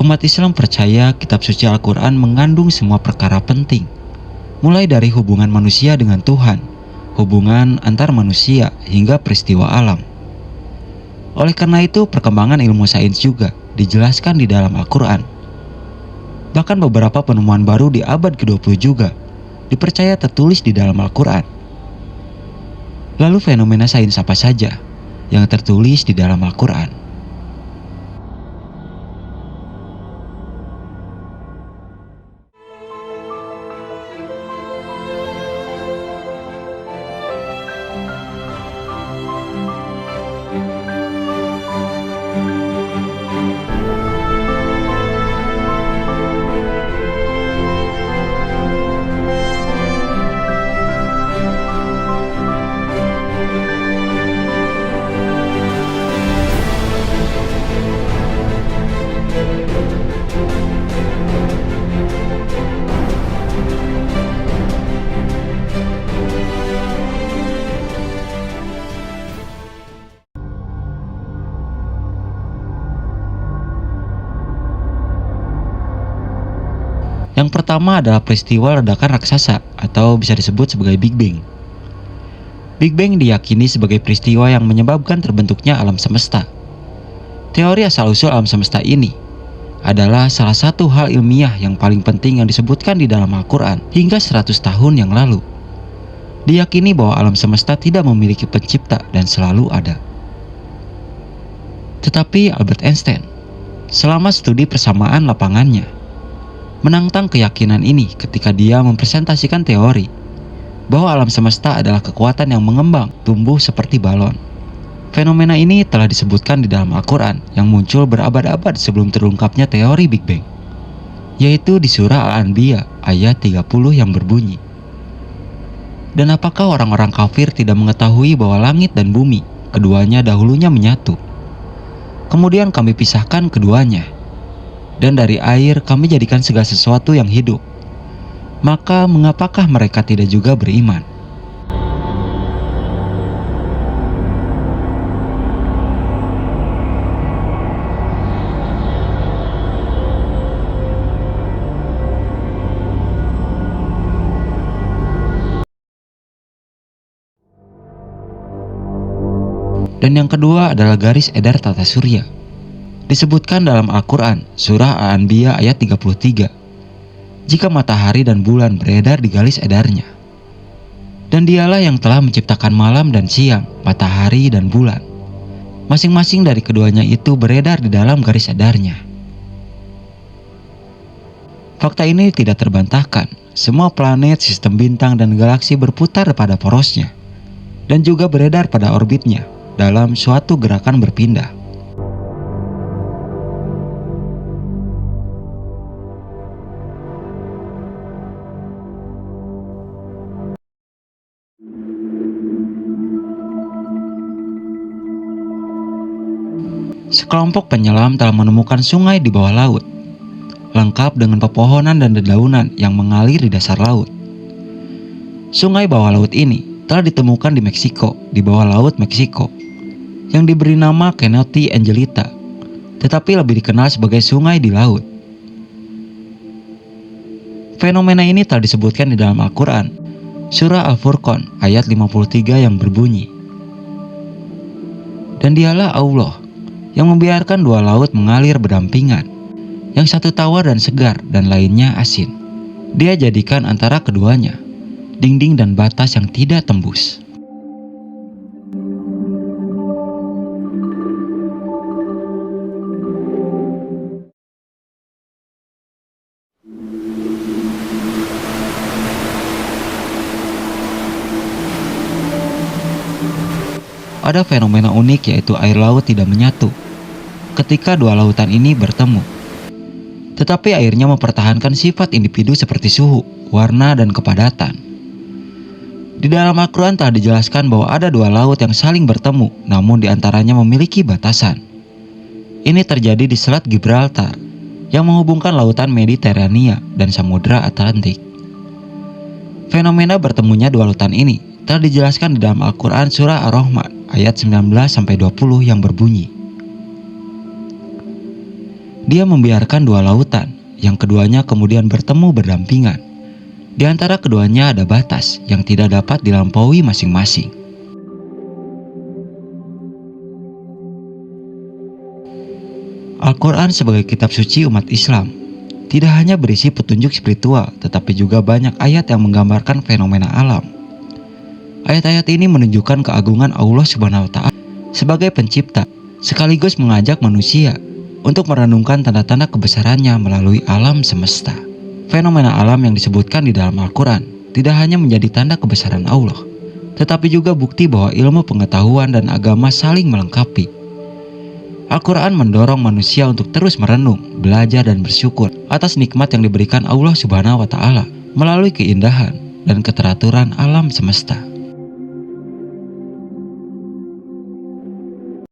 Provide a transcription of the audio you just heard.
Umat Islam percaya kitab suci Al-Quran mengandung semua perkara penting, mulai dari hubungan manusia dengan Tuhan, hubungan antar manusia, hingga peristiwa alam. Oleh karena itu, perkembangan ilmu sains juga dijelaskan di dalam Al-Quran. Bahkan beberapa penemuan baru di abad ke-20 juga dipercaya tertulis di dalam Al-Quran. Lalu fenomena sains apa saja yang tertulis di dalam Al-Quran? Yang pertama adalah peristiwa ledakan raksasa atau bisa disebut sebagai Big Bang. Big Bang diyakini sebagai peristiwa yang menyebabkan terbentuknya alam semesta. Teori asal-usul alam semesta ini adalah salah satu hal ilmiah yang paling penting yang disebutkan di dalam Al-Quran hingga 100 tahun yang lalu. Diyakini bahwa alam semesta tidak memiliki pencipta dan selalu ada. Tetapi Albert Einstein, selama studi persamaan lapangannya, menantang keyakinan ini ketika dia mempresentasikan teori bahwa alam semesta adalah kekuatan yang mengembang tumbuh seperti balon. Fenomena ini telah disebutkan di dalam Al-Quran yang muncul berabad-abad sebelum terungkapnya teori Big Bang, yaitu di surah Al-Anbiya ayat 30 yang berbunyi, "Dan apakah orang-orang kafir tidak mengetahui bahwa langit dan bumi keduanya dahulunya menyatu? Kemudian kami pisahkan keduanya. Dan dari air kami jadikan segala sesuatu yang hidup. Maka mengapakah mereka tidak juga beriman?" Dan yang kedua adalah garis edar tata surya. Disebutkan dalam Al-Quran, surah Al-Anbiya ayat 33, jika matahari dan bulan beredar di garis edarnya. Dan dialah yang telah menciptakan malam dan siang, matahari dan bulan. Masing-masing dari keduanya itu beredar di dalam garis edarnya. Fakta ini tidak terbantahkan. Semua planet, sistem bintang, dan galaksi berputar pada porosnya, dan juga beredar pada orbitnya dalam suatu gerakan berpindah. Sekelompok penyelam telah menemukan sungai di bawah laut, lengkap dengan pepohonan dan dedaunan yang mengalir di dasar laut. Sungai bawah laut ini telah ditemukan di Meksiko, di bawah laut Meksiko, yang diberi nama Canoti Angelita, tetapi lebih dikenal sebagai sungai di laut. Fenomena ini telah disebutkan di dalam Al-Quran, surah Al-Furqan ayat 53 yang berbunyi, "Dan dialah Allah yang membiarkan dua laut mengalir berdampingan, yang satu tawar dan segar dan lainnya asin. Dia jadikan antara keduanya dinding dan batas yang tidak tembus." Ada fenomena unik, yaitu air laut tidak menyatu ketika dua lautan ini bertemu. Tetapi airnya mempertahankan sifat individu seperti suhu, warna, dan kepadatan. Di dalam Al-Quran telah dijelaskan bahwa ada dua laut yang saling bertemu, namun di antaranya memiliki batasan. Ini terjadi di Selat Gibraltar yang menghubungkan lautan Mediterania dan Samudra Atlantik. Fenomena bertemunya dua lautan ini telah dijelaskan di dalam Al-Quran surah Ar-Rahman ayat 19-20 yang berbunyi, Dia membiarkan dua lautan, yang keduanya kemudian bertemu berdampingan. Di antara keduanya ada batas yang tidak dapat dilampaui masing-masing. Al-Quran sebagai kitab suci umat Islam tidak hanya berisi petunjuk spiritual, tetapi juga banyak ayat yang menggambarkan fenomena alam. Ayat-ayat ini menunjukkan keagungan Allah Subhanahu wa Ta'ala sebagai pencipta, sekaligus mengajak manusia untuk merenungkan tanda-tanda kebesarannya melalui alam semesta. Fenomena alam yang disebutkan di dalam Al-Quran tidak hanya menjadi tanda kebesaran Allah, tetapi juga bukti bahwa ilmu pengetahuan dan agama saling melengkapi. Al-Quran mendorong manusia untuk terus merenung, belajar dan bersyukur atas nikmat yang diberikan Allah Subhanahu wa Ta'ala melalui keindahan dan keteraturan alam semesta.